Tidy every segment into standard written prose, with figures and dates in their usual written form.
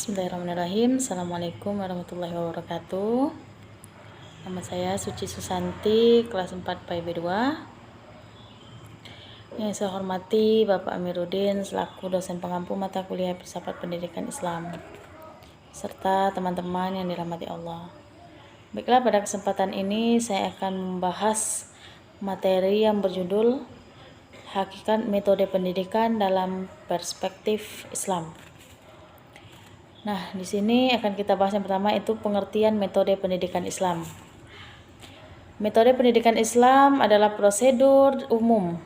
Bismillahirrahmanirrahim. Assalamualaikum warahmatullahi wabarakatuh. Nama saya Suci Susanti, kelas 4 PIB 2. Yang saya hormati Bapak Amiruddin selaku dosen pengampu mata kuliah Filsafat Pendidikan Islam, serta teman-teman yang dirahmati Allah. Baiklah, pada kesempatan ini saya akan membahas materi yang berjudul Hakikat Metode Pendidikan dalam Perspektif Islam. Nah, di sini akan kita bahas yang pertama, itu pengertian metode pendidikan Islam. Metode pendidikan Islam adalah prosedur umum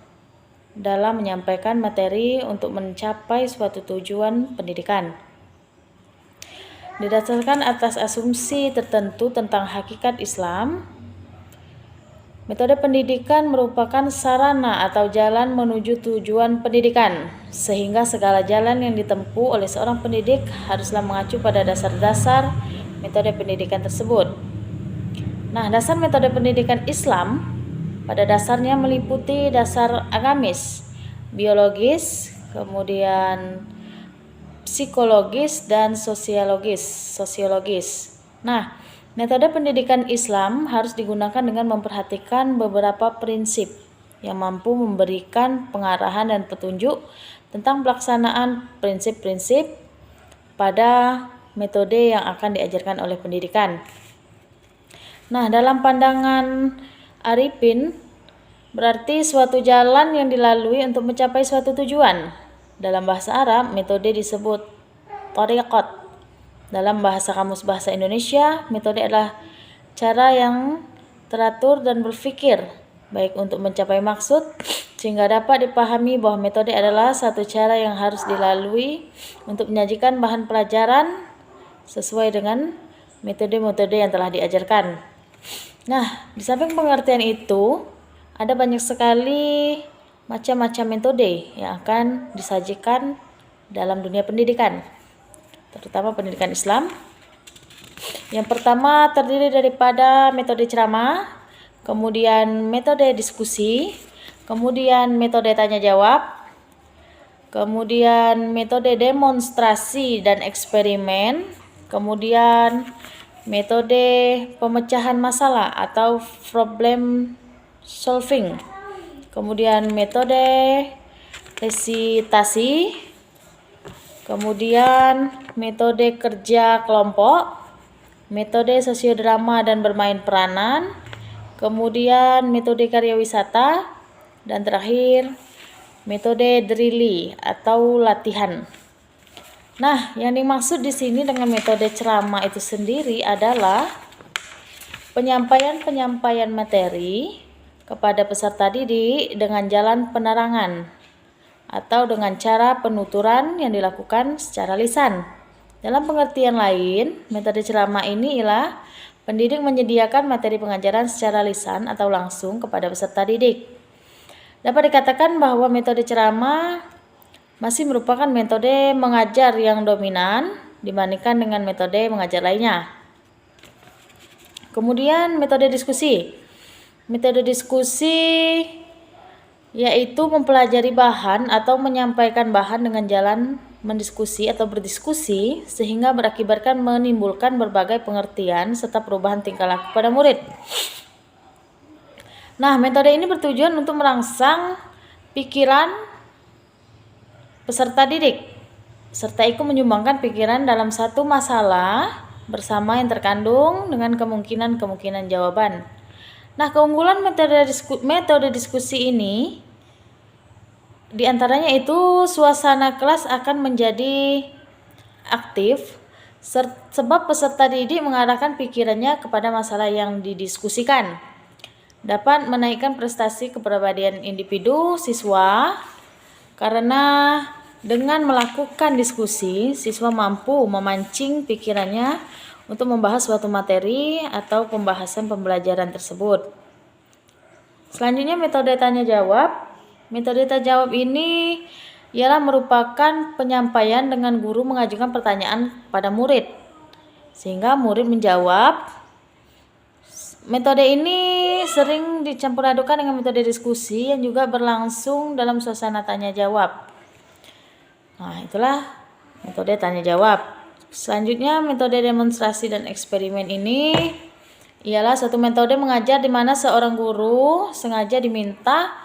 dalam menyampaikan materi untuk mencapai suatu tujuan pendidikan. Didasarkan atas asumsi tertentu tentang hakikat Islam, metode pendidikan merupakan sarana atau jalan menuju tujuan pendidikan, sehingga segala jalan yang ditempuh oleh seorang pendidik haruslah mengacu pada dasar-dasar metode pendidikan tersebut. Nah, dasar metode pendidikan Islam pada dasarnya meliputi dasar agamis, biologis, kemudian psikologis, dan sosiologis. Nah, metode pendidikan Islam harus digunakan dengan memperhatikan beberapa prinsip yang mampu memberikan pengarahan dan petunjuk tentang pelaksanaan prinsip-prinsip pada metode yang akan diajarkan oleh pendidikan. Nah, dalam pandangan Arifin, berarti suatu jalan yang dilalui untuk mencapai suatu tujuan. Dalam bahasa Arab, metode disebut thariqat. Dalam bahasa Kamus Bahasa Indonesia, metode adalah cara yang teratur dan berpikir baik untuk mencapai maksud, sehingga dapat dipahami bahwa metode adalah satu cara yang harus dilalui untuk menyajikan bahan pelajaran sesuai dengan metode-metode yang telah diajarkan. Nah, di samping pengertian itu, ada banyak sekali macam-macam metode yang akan disajikan dalam dunia pendidikan, terutama pendidikan Islam. Yang pertama terdiri daripada metode ceramah, kemudian metode diskusi, kemudian metode tanya jawab, kemudian metode demonstrasi dan eksperimen, kemudian metode pemecahan masalah atau problem solving, kemudian metode resitasi, kemudian metode kerja kelompok, metode sosiodrama dan bermain peranan, kemudian metode karya wisata, dan terakhir metode drilling atau latihan. Nah, yang dimaksud di sini dengan metode ceramah itu sendiri adalah penyampaian materi kepada peserta didik dengan jalan penerangan atau dengan cara penuturan yang dilakukan secara lisan. Dalam pengertian lain, metode ceramah ini ialah pendidik menyediakan materi pengajaran secara lisan atau langsung kepada peserta didik. Dapat dikatakan bahwa metode ceramah masih merupakan metode mengajar yang dominan dibandingkan dengan metode mengajar lainnya. Kemudian metode diskusi. Metode diskusi yaitu mempelajari bahan atau menyampaikan bahan dengan jalan mendiskusi atau berdiskusi, sehingga berakibatkan menimbulkan berbagai pengertian serta perubahan tingkah laku pada murid. Nah, metode ini bertujuan untuk merangsang pikiran peserta didik, serta ikut menyumbangkan pikiran dalam satu masalah bersama yang terkandung dengan kemungkinan jawaban. Nah, keunggulan metode diskusi ini diantaranya itu suasana kelas akan menjadi aktif sebab peserta didik mengarahkan pikirannya kepada masalah yang didiskusikan. Dapat menaikkan prestasi kepribadian individu siswa karena dengan melakukan diskusi, siswa mampu memancing pikirannya untuk membahas suatu materi atau pembahasan pembelajaran tersebut. Selanjutnya metode tanya jawab. Metode tanya jawab ini ialah merupakan penyampaian dengan guru mengajukan pertanyaan pada murid, sehingga murid menjawab. Metode ini sering dicampur adukan dengan metode diskusi yang juga berlangsung dalam suasana tanya jawab. Nah, itulah metode tanya jawab. Selanjutnya, metode demonstrasi dan eksperimen ini ialah suatu metode mengajar di mana seorang guru sengaja diminta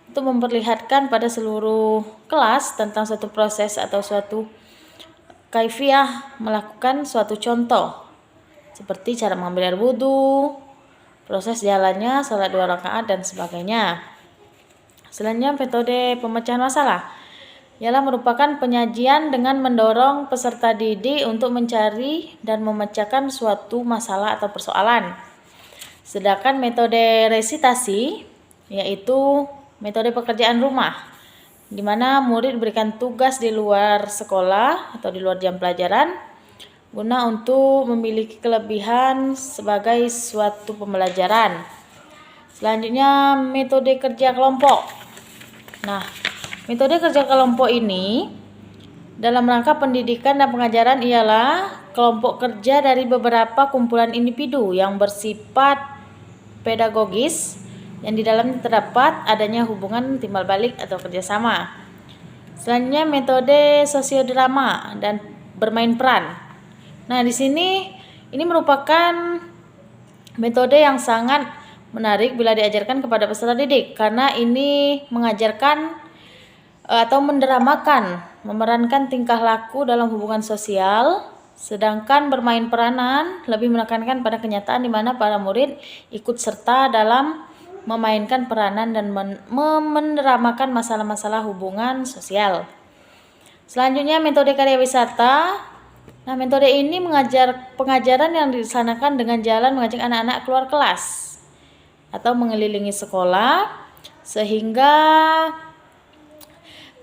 untuk memperlihatkan pada seluruh kelas tentang suatu proses atau suatu kaifiah melakukan suatu contoh, seperti cara mengambil air wudhu, proses jalannya, salat 2 rakaat, dan sebagainya. Selanjutnya, metode pemecahan masalah ialah merupakan penyajian dengan mendorong peserta didik untuk mencari dan memecahkan suatu masalah atau persoalan. Sedangkan metode resitasi yaitu metode pekerjaan rumah, di mana murid diberikan tugas di luar sekolah atau di luar jam pelajaran guna untuk memiliki kelebihan sebagai suatu pembelajaran. Selanjutnya, metode kerja kelompok. Nah, metode kerja kelompok ini dalam rangka pendidikan dan pengajaran ialah kelompok kerja dari beberapa kumpulan individu yang bersifat pedagogis yang di dalamnya terdapat adanya hubungan timbal balik atau kerjasama. Selanjutnya, metode sosiodrama dan bermain peran. Nah, di sini ini merupakan metode yang sangat menarik bila diajarkan kepada peserta didik, karena ini mengajarkan atau mendramakan, memerankan tingkah laku dalam hubungan sosial, sedangkan bermain peranan lebih menekankan pada kenyataan di mana para murid ikut serta dalam memainkan peranan dan mendramakan masalah-masalah hubungan sosial. Selanjutnya, metode karya wisata. Nah, metode ini pengajaran yang dilaksanakan dengan jalan mengajak anak-anak keluar kelas atau mengelilingi sekolah, sehingga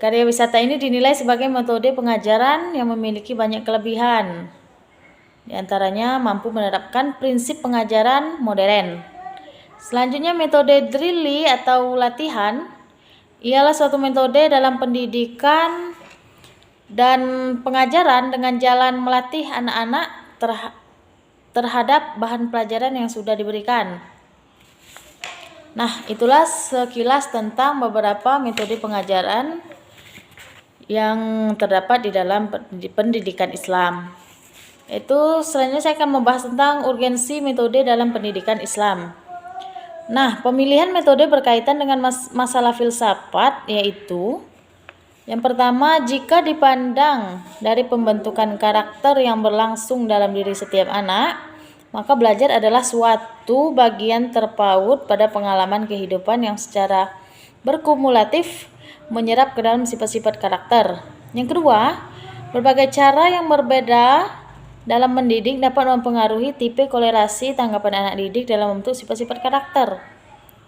karya wisata ini dinilai sebagai metode pengajaran yang memiliki banyak kelebihan. Di antaranya mampu menerapkan prinsip pengajaran modern. Selanjutnya, metode drilli atau latihan ialah suatu metode dalam pendidikan dan pengajaran dengan jalan melatih anak-anak terhadap bahan pelajaran yang sudah diberikan. Nah, itulah sekilas tentang beberapa metode pengajaran yang terdapat di dalam pendidikan Islam. Selanjutnya saya akan membahas tentang urgensi metode dalam pendidikan Islam. Nah, pemilihan metode berkaitan dengan masalah filsafat, yaitu yang pertama, jika dipandang dari pembentukan karakter yang berlangsung dalam diri setiap anak, maka belajar adalah suatu bagian terpaut pada pengalaman kehidupan yang secara berkumulatif menyerap ke dalam sifat-sifat karakter. Yang kedua, berbagai cara yang berbeda dalam mendidik dapat mempengaruhi tipe kolerasi tanggapan anak didik dalam membentuk sifat-sifat karakter.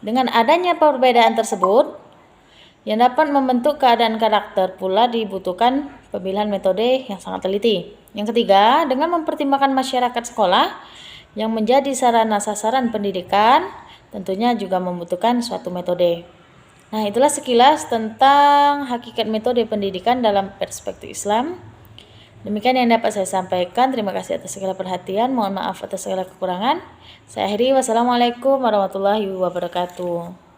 Dengan adanya perbedaan tersebut, yang dapat membentuk keadaan karakter pula dibutuhkan pemilihan metode yang sangat teliti. Yang ketiga, dengan mempertimbangkan masyarakat sekolah yang menjadi sarana sasaran pendidikan, tentunya juga membutuhkan suatu metode. Nah, itulah sekilas tentang hakikat metode pendidikan dalam perspektif Islam. Demikian yang dapat saya sampaikan. Terima kasih atas segala perhatian. Mohon maaf atas segala kekurangan. Saya akhiri. Wassalamualaikum warahmatullahi wabarakatuh.